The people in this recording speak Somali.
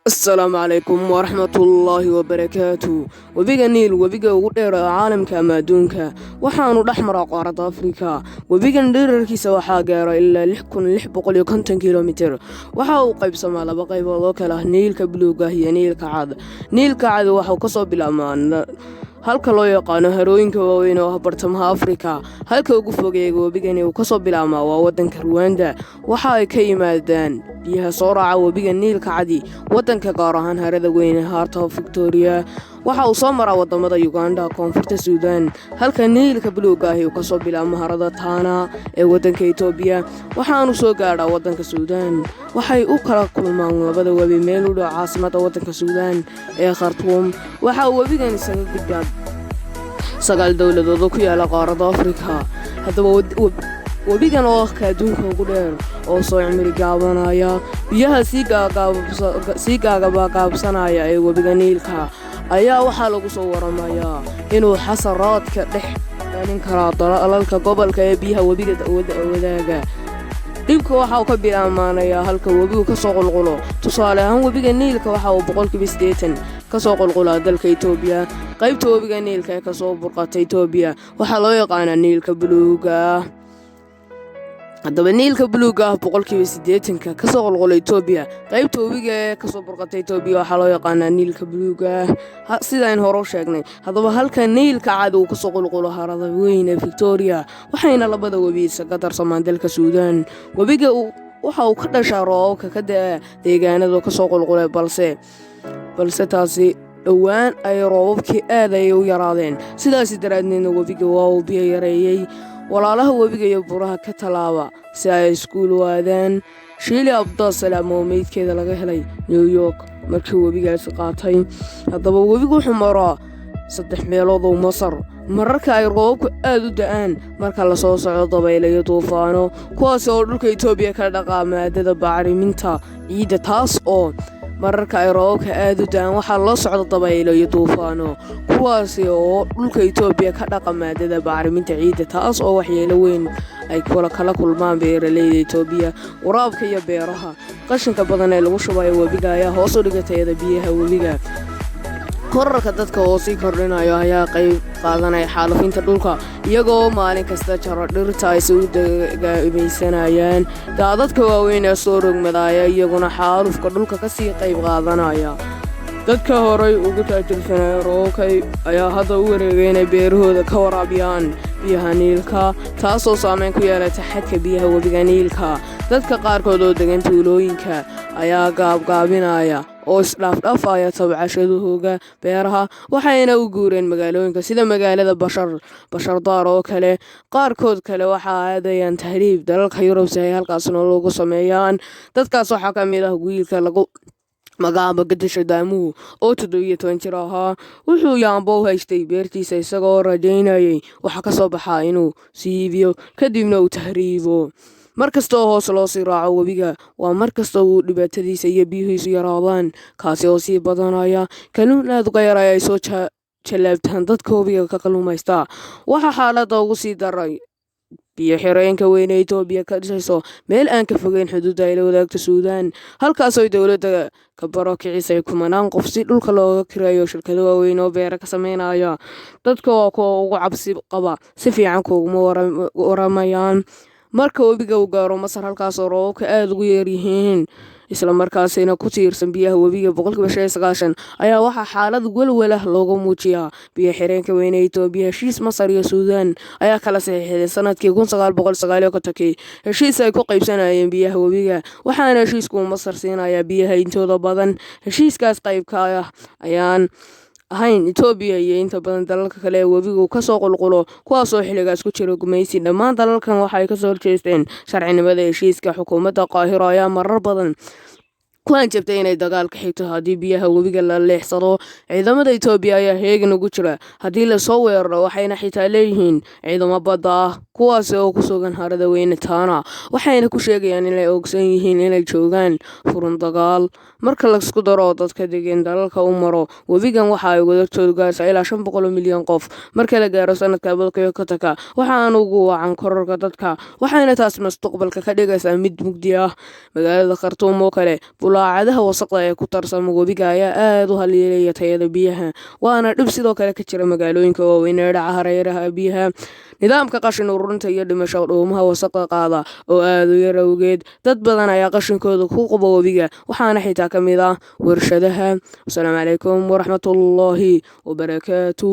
السلام عليكم ورحمة الله وبركاته. وبيغا نيل وبيغا ودير عالمك أما أدونك waxaanu dhex maraa qaaradda Afrika. Wabigan dhererkiisa waxaa gaara ilaa 6,650 kilomitir. Waxa uu qaybsamaa laba qaybood oo kala ah Niilka buluuga ah iyo Niilka cad. Niilka cad waxa uu ka soo bilaabmaa halka loo yaqaano harooyinka waaweyn oo bartamaha Afrika. Halka ugu fogeeya wabigani uu ka soo bilaabmaa waa waddanka Rwanda. Waxa ay ka yimaadaan biyaha soo raaca wabiga Niilka cadi waddanka gaar ahaan harada weyn ee Harta Victoria. waxa uu soo maraa wadamada Uganda, Koonfurta Suudaan, halka Niilka buluuga ah uu ka soo bilaabmo harada Tana ee waddanka Itoobiya. waxaanu soo gaadhaa waddanka Suudaan. waxay u kala kulmaan labada wabi meel u dhow caasimadda waddanka Suudaan ee Khartoum. waxa uu wabigan isaga gudbaa 9 dowladood oo ku yaala qaaradda Afrika. haddaba wabigan oo ah aduunka ugu dheer oo soo cimri gaabanaya biyaha sii gaagabsanaya ee wabiga Niilka ayaa waxaa lagu soo waramayaa inuu xasaraadka dhex dhalin karo dalalka gobolka ee biyaha wabiga wadaaga. dhibka waxa uu ka bilaabmaanayaa halka wabigu ka soo qulqulo. tusaale ahaan wabiga Niilka waxa uu 80% ka soo qulqulaa dalka Itoobiya. qaybta wabiga Niilka ee ka soo burqatay Itoobiya waxaa loo yaqaanaa Niilka buluuga. haddaba Niilka buluuga ah 80% ka soo qulqulay Itoobiya. qaybta wabiga ee ka soo burqatay Itoobiya waxaa loo yaqaanaa Niilka buluuga sidaan hore u sheegnay. haddaba halka Niilka cad uu ka soo qulqulo harada weyn ee Victoria waxayna labada wabi isaga darsamaan dalka Suudaan. wabiga waxa uu ka dhashaa roobabka ka daa deegaanada ka soo qulqulay balse taasi dhowaan ay roobabkii aad ay u yaraadeen. sidaas daraaddeedna wabiga waa uu biyo yareeyay. walaalaha wabiga iyo buraha ka talaaba si ay iskuul u aadaan. Shiili Abdulsalaam oo meydkeeda laga helay New York markii wabigaasi qaatay. haddaba wabigu wuxuu maraa 3 meelood oo Masar. mararka ay roobabku aad u da'aan marka la soo socdo dabaylo iyo duufaano kuwaas oo dhulka Itoobiya ka dhaqa maadada bacriminta ciidda taas oo mararka ay roobabka aad u da'aan waxaa la socdo dabaylo iyo duufaano kuwaas oo dhulka Itoobiya ka dhaqa maadada bacriminta ciidda taas oo waxyeelo weyn ay kala kulmaan beeraleyda Itoobiya. waraabka iyo beeraha qashinka badan ee lagu shubayo wabiga ayaa hoos u dhigay tayada biyaha wabiga. kororka dadka oo sii kordhinayo ayaa qayb qaadanaya xaalufinta dhulka iyagoo maalin kasta jaro dhirta ay soo dagaamaysanayaan. daadadka waaweyn ee soo rogmadaya iyaguna xaalufka dhulka ka sii qayb qaadanaya. dadka horay ugu taajirsanaa roobka ayaa hadda u wareegay inay beerahooda ka waraabiyaan biyaha Niilka taasoo saameyn ku yeelata xadka biyaha wabiga Niilka. dadka qaarkood oo degan tuulooyinka ayaa gaabgaabinaya oo isdhaafaya tabcashadooda beeraha waxayna u guureen magaalooyinka sida magaalada Bashardar oo kale. qaarkood kale waxaa aadayaan tahriib dalalka Yurub si ay halkaas nolol sameeyaan. dadkaas waxaa ka mid ah wiilka lagu magacaabo Gadasha Daamuhu oo 17 jir ahaa. wuxuu yaambo haystay beertiisa isagoo rajaynayay waxa ka soo baxaa inuu siibiyo kadibna uu tahriibo. markasta oo hoos loo sii raaco wabiga waa markasta uu dhibaatadiisa iyo biyuhiisu yaraadaan kaasi oo sii badanaya. kalluun aad uga yaraya ay soo jalaabtaan dadka wabiga ka kalluumaysta. waxaa xaaladda ugu sii daray biyo xireenka weyn ee Itoobiya ka dhashay meel aan ka fogeyn xuduudda ay la wadaagto Suudaan. halkaas oo dowladda ka barakicisay kumanaan qof si dhulka looga kireeyo shirkado waaweyn oo beero ka sameynaya. dadka waa kuwa ugu cabsi qaba si fiican kuma waramayaan marka wabiga uu gaaro Masar halkaas oo roobabka aad ugu yar yihiin isla markaasina ku tiirsan biyaha wabiga 90% ayaa waxaa xaalad walwal ah looga muujiyaa biyo xireenka weyn ee Itoobiya. heshiis Masar iyo Suudaan ayaa kala saxiixday sanadkii 1999 heshiis ay ku qaybsanayeen biyaha wabiga waxaana heshiisku Masar siinayaa biyaha intooda badan. heshiiskaas qaybka ah ayaan ahayn Itoobiya iyo inta badan dalalka kale ee wabigu ka soo qulqulo kuwaas oo xilligaas ku jira gumaysi. dhammaan dalalkan waxay ka soo horjeesteen sharcinimada heshiiska. xukuumadda Qaahiro ayaa marar badan ku hanjabtay inay dagaal ka xigto haddii biyaha wabiga la leexsado. ciidamada Itoobiya ayaa heegan ugu jira haddii la soo weeraro waxayna xitaa leeyihiin ciidamo badda ah kuwaas oo ku sugan harada weyn Tana waxayna ku sheegayaan inay ogsan yihiin inay joogaan furun dagaal. marka la isku daro dadka degan dalalka u maro wabigan waxa ay wadartoodu gaaraysaa ilaa 500 milyan qof. marka la gaaro sanadka 2050 waxaan ugu wacan kororka dadka waxayna taas mustaqbalka ka dhigaysaa mid mugdi ah. magaalada Khartoum oo kale bulaacadaha wasaqda ee ku tarsama webiga ayaa aad u haleelaya tayada biyaha, waana dhib sidoo kale ka jira magaalooyinka waaweyn ee dhaca hareeraha biyaha. Nidaamka qashin ururinta iyo dhimasho dhuumaha wasaqda qaada oo aad u yar awgeed, dad badan ayaa qashinkooda ku quba webiga, waxaana xitaa ka mid ah warshadaha. Asalaamu calaykum waraxmatullaahi wabarakaatu.